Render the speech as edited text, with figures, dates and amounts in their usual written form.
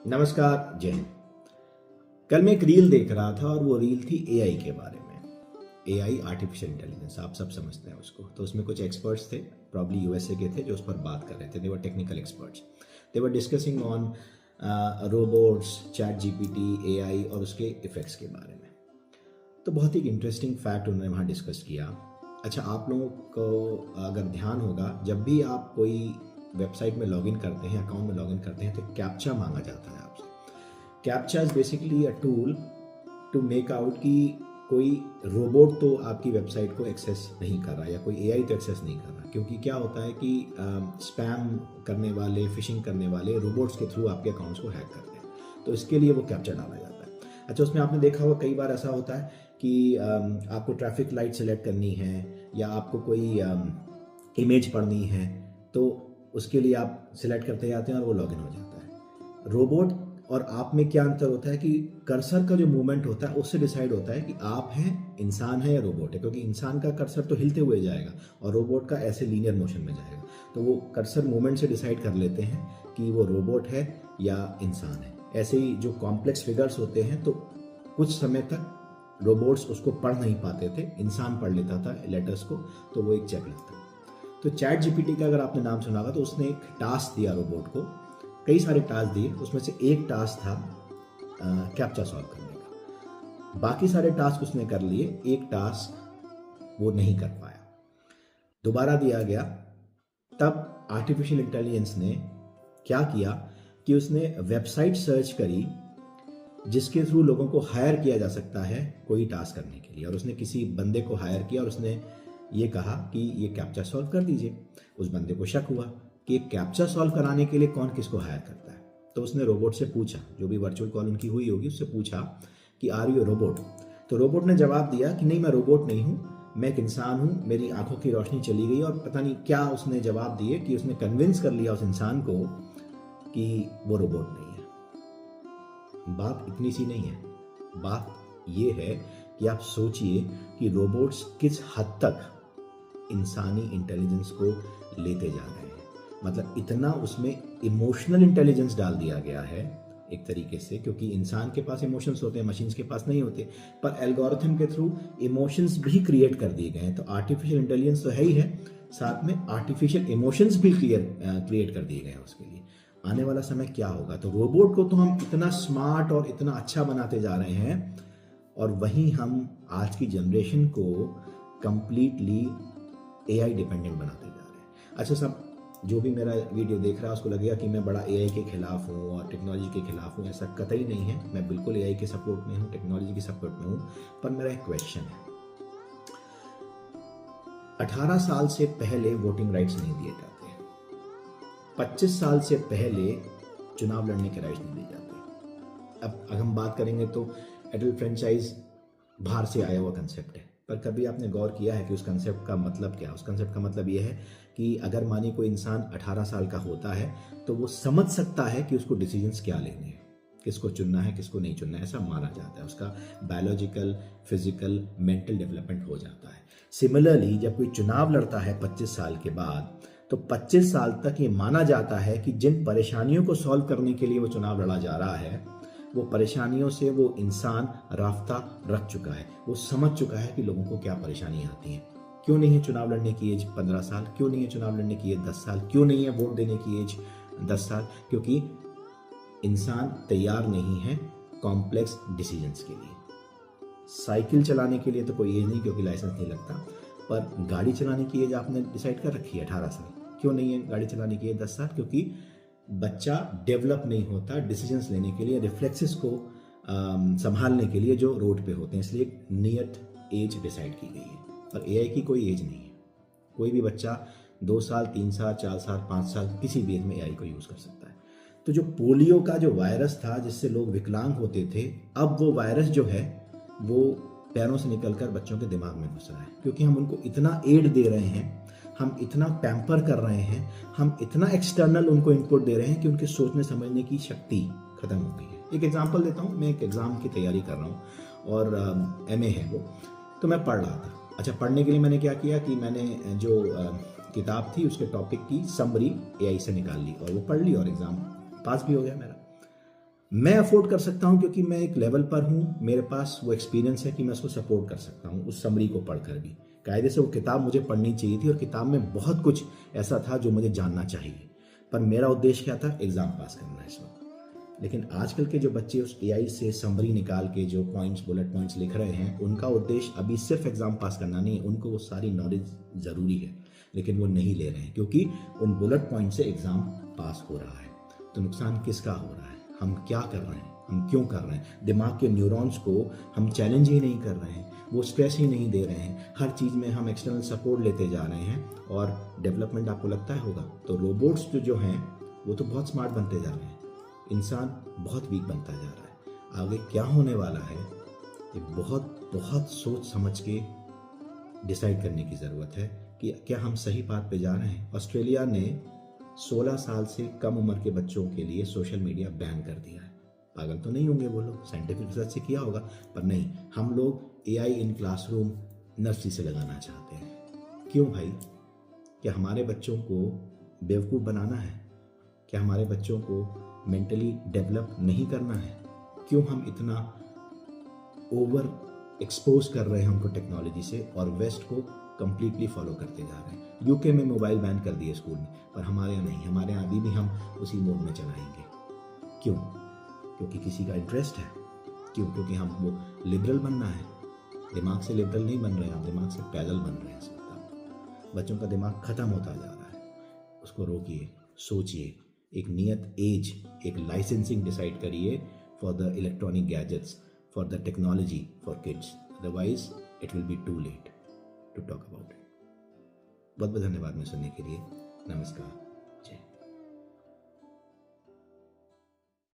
नमस्कार, जय हिंद। कल मैं एक रील देख रहा था और वो रील थी एआई के बारे में। एआई, आर्टिफिशियल इंटेलिजेंस, आप सब समझते हैं उसको। तो उसमें कुछ एक्सपर्ट्स थे, प्रॉब्ली यूएसए के थे, जो उस पर बात कर रहे थे। They were technical experts. They were discussing on robots, chat GPT, AI और उसके इफेक्ट्स के बारे में। तो बहुत ही इंटरेस्टिंग फैक्ट उन्होंने वहाँ डिस्कस किया। अच्छा, आप लोगों को अगर ध्यान होगा, जब भी आप कोई वेबसाइट में लॉगिन करते हैं, अकाउंट में लॉगिन करते हैं, तो कैप्चा मांगा जाता है आपसे। Captcha is basically a tool to make out कि कोई रोबोट तो आपकी वेबसाइट को एक्सेस नहीं कर रहा या कोई एआई तो एक्सेस नहीं कर रहा, क्योंकि क्या होता है कि स्पैम करने वाले, फिशिंग करने वाले रोबोट्स के थ्रू आपके अकाउंट्स को हैक करते हैं। तो इसके लिए वो कैप्चा डाला जाता है। अच्छा, उसमें आपने देखा होगा कई बार ऐसा होता है कि आपको ट्रैफिक लाइट सेलेक्ट करनी है या आपको कोई इमेज पढ़नी है, तो उसके लिए आप सिलेक्ट करते जाते हैं और वो लॉगिन हो जाता है। रोबोट और आप में क्या अंतर होता है कि कर्सर का जो मूवमेंट होता है उससे डिसाइड होता है कि आप हैं, इंसान है या रोबोट है, क्योंकि इंसान का कर्सर तो हिलते हुए जाएगा और रोबोट का ऐसे लीनियर मोशन में जाएगा। तो वो कर्सर मूवमेंट से डिसाइड कर लेते हैं कि वो रोबोट है या इंसान है। ऐसे ही जो कॉम्प्लेक्स फिगर्स होते हैं, तो कुछ समय तक रोबोट्स उसको पढ़ नहीं पाते थे, इंसान पढ़ लेता था लेटर्स को, तो वो एक चेक लगता। तो चैट जीपीटी का अगर आपने नाम सुना होगा, तो उसने एक टास्क दिया रोबोट को, कई सारे टास्क दिए, उसमें से एक टास्क था कैप्चा सॉल्व करने का। बाकी सारे टास्क उसने कर लिए, एक टास्क वो नहीं कर पाया। दोबारा दिया गया, तब आर्टिफिशियल इंटेलिजेंस ने क्या किया कि उसने वेबसाइट सर्च करी जिसके थ्रू लोगों को हायर किया जा सकता है कोई टास्क करने के लिए, और उसने किसी बंदे को हायर किया और उसने ये कहा कि ये कैप्चा सॉल्व कर दीजिए। उस बंदे को शक हुआ कि कैप्चा सॉल्व कराने के लिए कौन किसको हायर करता है। तो उसने रोबोट से पूछा, जो भी वर्चुअल कॉल उनकी हुई होगी, उससे पूछा कि आर यू रोबोट। तो रोबोट ने जवाब दिया कि नहीं, मैं रोबोट नहीं हूँ, मैं एक इंसान हूँ, मेरी आंखों की रोशनी चली गई। और पता नहीं क्या उसने जवाब दिए कि उसने कन्विंस कर लिया उस इंसान को कि वो रोबोट नहीं है। बात इतनी सी नहीं है, बात ये है कि आप सोचिए कि रोबोट्स किस हद तक इंसानी इंटेलिजेंस को लेते जा रहे हैं। मतलब इतना उसमें इमोशनल इंटेलिजेंस डाल दिया गया है एक तरीके से, क्योंकि इंसान के पास इमोशंस होते हैं, मशीन्स के पास नहीं होते, पर एल्गोरिथम के थ्रू इमोशंस भी क्रिएट कर दिए गए हैं। तो आर्टिफिशियल इंटेलिजेंस तो है ही है, साथ में आर्टिफिशियल इमोशंस भी क्रिएट कर दिए गए हैं उसके लिए। आने वाला समय क्या होगा? तो रोबोट को तो हम इतना स्मार्ट और इतना अच्छा बनाते जा रहे हैं, और वहीं हम आज की जनरेशन को कंप्लीटली एआई डिपेंडेंट बनाते जा रहे हैं। अच्छा, सब जो भी मेरा वीडियो देख रहा है उसको लगेगा कि मैं बड़ा एआई के खिलाफ हूँ और टेक्नोलॉजी के खिलाफ हूँ। ऐसा कतई नहीं है, मैं बिल्कुल एआई के सपोर्ट में हूँ, टेक्नोलॉजी के सपोर्ट में हूँ। पर मेरा एक क्वेश्चन है, 18 साल से पहले वोटिंग राइट्स नहीं दिए जाते, 25 साल से पहले चुनाव लड़ने के राइट्स नहीं दिए जाते। अब अगर हम बात करेंगे तो एडल्ट फ्रेंचाइज बाहर से आया हुआ कंसेप्ट है, पर कभी आपने गौर किया है कि उस कंसेप्ट का मतलब क्या है? उस कंसेप्ट का मतलब ये है कि अगर मानिए कोई इंसान 18 साल का होता है, तो वो समझ सकता है कि उसको डिसीजंस क्या लेने हैं, किसको चुनना है, किसको नहीं चुनना है, ऐसा माना जाता है। उसका बायोलॉजिकल, फिजिकल, मेंटल डेवलपमेंट हो जाता है। सिमिलरली जब कोई चुनाव लड़ता है 25 साल के बाद, तो 25 साल तक ये माना जाता है कि जिन परेशानियों को सॉल्व करने के लिए वो चुनाव लड़ा जा रहा है, वो परेशानियों से वो इंसान राफ्ता रख चुका है, वो समझ चुका है कि लोगों को क्या परेशानियां आती हैं। क्यों नहीं है चुनाव लड़ने की एज 15 साल? क्यों नहीं है चुनाव लड़ने की एज 10 साल? क्यों नहीं है वोट देने की एज 10 साल? क्योंकि इंसान तैयार नहीं है कॉम्प्लेक्स डिसीजंस के लिए। साइकिल चलाने के लिए तो कोई एज नहीं, क्योंकि लाइसेंस नहीं लगता, पर गाड़ी चलाने की एज आपने डिसाइड कर रखी है 18 साल। क्यों नहीं है गाड़ी चलाने की एज 10 साल? क्योंकि बच्चा डेवलप नहीं होता डिसीजंस लेने के लिए, रिफ्लेक्सेस को संभालने के लिए जो रोड पे होते हैं, इसलिए एक नियत एज डिसाइड की गई है। पर एआई की कोई एज नहीं है। कोई भी बच्चा 2 साल, 3 साल, 4 साल, 5 साल, किसी भी एज में एआई को यूज़ कर सकता है। तो जो पोलियो का जो वायरस था जिससे लोग विकलांग होते थे, अब वो वायरस जो है वो पैरों से निकलकर बच्चों के दिमाग में घुस रहा है, क्योंकि हम उनको इतना एड दे रहे हैं, हम इतना पैम्पर कर रहे हैं, हम इतना एक्सटर्नल उनको इनपुट दे रहे हैं कि उनके सोचने समझने की शक्ति खत्म हो गई है। एक एग्जांपल देता हूँ, मैं एक एग्ज़ाम की तैयारी कर रहा हूँ और एमए है वो, तो मैं पढ़ रहा था। अच्छा, पढ़ने के लिए मैंने क्या किया कि मैंने जो किताब थी उसके टॉपिक की समरी एआई से निकाल ली और वो पढ़ ली और एग्ज़ाम पास भी हो गया मेरा। मैं अफोर्ड कर सकता हूं क्योंकि मैं एक लेवल पर हूं, मेरे पास वो एक्सपीरियंस है कि मैं उसको सपोर्ट कर सकता हूं उस समरी को पढ़कर भी। कायदे से वो किताब मुझे पढ़नी चाहिए थी और किताब में बहुत कुछ ऐसा था जो मुझे जानना चाहिए, पर मेरा उद्देश्य क्या था? एग्जाम पास करना इस वक्त। लेकिन आजकल के जो बच्चे उस एआई से समरी निकाल के जो पॉइंट्स, बुलेट पॉइंट्स लिख रहे हैं, उनका उद्देश्य अभी सिर्फ एग्जाम पास करना नहीं है, उनको वो सारी नॉलेज ज़रूरी है, लेकिन वो नहीं ले रहे हैं क्योंकि उन बुलेट पॉइंट से एग्जाम पास हो रहा है। तो नुकसान किसका हो रहा है? हम क्या कर रहे हैं? हम क्यों कर रहे हैं? दिमाग के न्यूरॉन्स को हम चैलेंज ही नहीं कर रहे हैं, वो स्ट्रेस ही नहीं दे रहे हैं, हर चीज़ में हम एक्सटर्नल सपोर्ट लेते जा रहे हैं और डेवलपमेंट आपको लगता है होगा। तो रोबोट्स जो हैं वो तो बहुत स्मार्ट बनते जा रहे हैं, इंसान बहुत वीक बनता जा रहा है। आगे क्या होने वाला है ये बहुत बहुत सोच समझ के डिसाइड करने की ज़रूरत है कि क्या हम सही बात पे जा रहे हैं। ऑस्ट्रेलिया ने 16 साल से कम उम्र के बच्चों के लिए सोशल मीडिया बैन कर दिया है। पागल तो नहीं होंगे वो लोग, साइंटिफिक रिसर्च से किया होगा, पर नहीं, हम लोग एआई इन क्लासरूम नर्सरी से लगाना चाहते हैं। क्यों भाई? क्या हमारे बच्चों को बेवकूफ़ बनाना है? क्या हमारे बच्चों को मेंटली डेवलप नहीं करना है? क्यों हम इतना ओवर एक्सपोज कर रहे हैं उनको टेक्नोलॉजी से और वेस्ट को कंप्लीटली फॉलो करते जा रहे हैं? यूके में मोबाइल बैन कर दिए स्कूल में, पर हमारे यहाँ नहीं, हमारे यहाँ अभी भी हम उसी मोड में चलाएंगे। क्यों? क्योंकि किसी का इंटरेस्ट है। क्यों? क्योंकि हम वो लिबरल बनना है। दिमाग से लिबरल नहीं बन रहे हैं, हम दिमाग से पैदल बन रहे हैं इस वक्त। बच्चों का दिमाग खत्म होता जा रहा है, उसको रोकिए, सोचिए, एक नियत एज, एक लाइसेंसिंग डिसाइड करिए for the electronic gadgets, for the technology for kids, otherwise it will be too late to talk about it. बहुत बहुत धन्यवाद मुझे सुनने के लिए। नमस्कार।